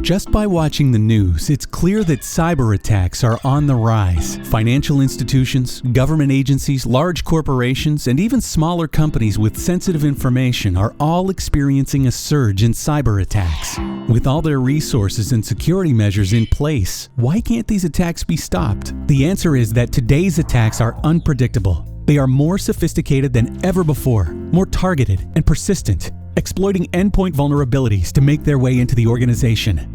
Just by watching the news, it's clear that cyber attacks are on the rise. Financial institutions, government agencies, large corporations, and even smaller companies with sensitive information are all experiencing a surge in cyber attacks. With all their resources and security measures in place, why can't these attacks be stopped? The answer is that today's attacks are unpredictable. They are more sophisticated than ever before, more targeted and persistent, exploiting endpoint vulnerabilities to make their way into the organization.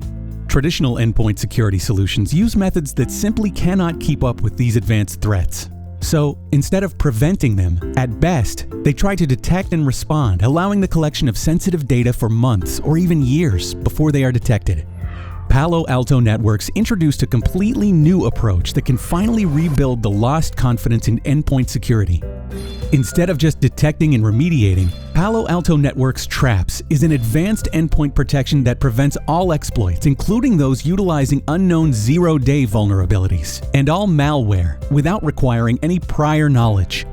Traditional endpoint security solutions use methods that simply cannot keep up with these advanced threats. So, instead of preventing them, at best, they try to detect and respond, allowing the collection of sensitive data for months or even years before they are detected. Palo Alto Networks introduced a completely new approach that can finally rebuild the lost confidence in endpoint security. Instead of just detecting and remediating, Palo Alto Networks Traps is an advanced endpoint protection that prevents all exploits, including those utilizing unknown zero-day vulnerabilities, and all malware without requiring any prior knowledge.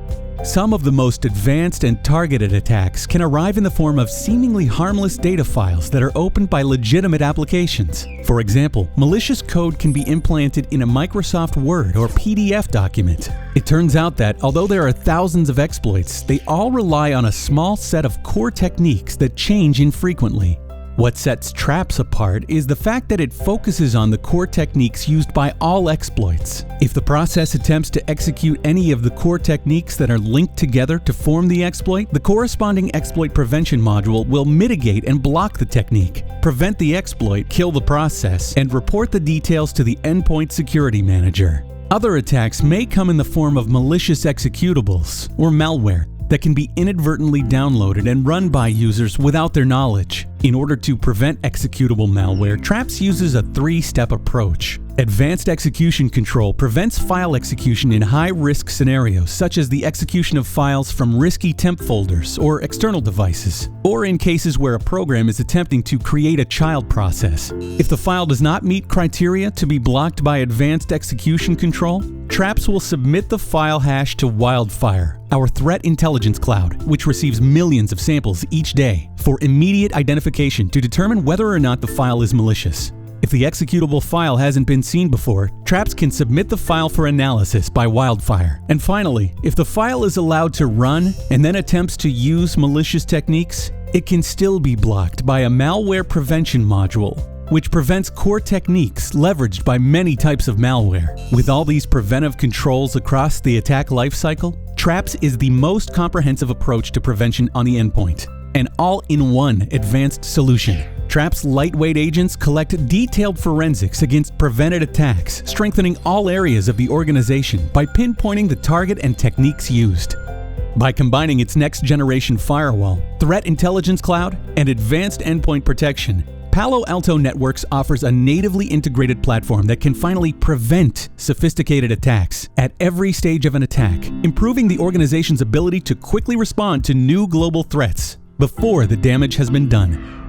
Some of the most advanced and targeted attacks can arrive in the form of seemingly harmless data files that are opened by legitimate applications. For example, malicious code can be implanted in a Microsoft Word or PDF document. It turns out that, although there are thousands of exploits, they all rely on a small set of core techniques that change infrequently. What sets Traps apart is the fact that it focuses on the core techniques used by all exploits. If the process attempts to execute any of the core techniques that are linked together to form the exploit, the corresponding exploit prevention module will mitigate and block the technique, prevent the exploit, kill the process, and report the details to the endpoint security manager. Other attacks may come in the form of malicious executables or malware that can be inadvertently downloaded and run by users without their knowledge. In order to prevent executable malware, Traps uses a three-step approach. Advanced execution control prevents file execution in high-risk scenarios, such as the execution of files from risky temp folders or external devices, or in cases where a program is attempting to create a child process. If the file does not meet criteria to be blocked by advanced execution control, Traps will submit the file hash to Wildfire, our threat intelligence cloud, which receives millions of samples each day, for immediate identification to determine whether or not the file is malicious. If the executable file hasn't been seen before, Traps can submit the file for analysis by Wildfire. And finally, if the file is allowed to run and then attempts to use malicious techniques, it can still be blocked by a malware prevention module, which prevents core techniques leveraged by many types of malware. With all these preventive controls across the attack lifecycle, Traps is the most comprehensive approach to prevention on the endpoint, an all-in-one advanced solution. Traps' lightweight agents collect detailed forensics against prevented attacks, strengthening all areas of the organization by pinpointing the target and techniques used. By combining its next-generation firewall, threat intelligence cloud, and advanced endpoint protection, Palo Alto Networks offers a natively integrated platform that can finally prevent sophisticated attacks at every stage of an attack, improving the organization's ability to quickly respond to new global threats before the damage has been done.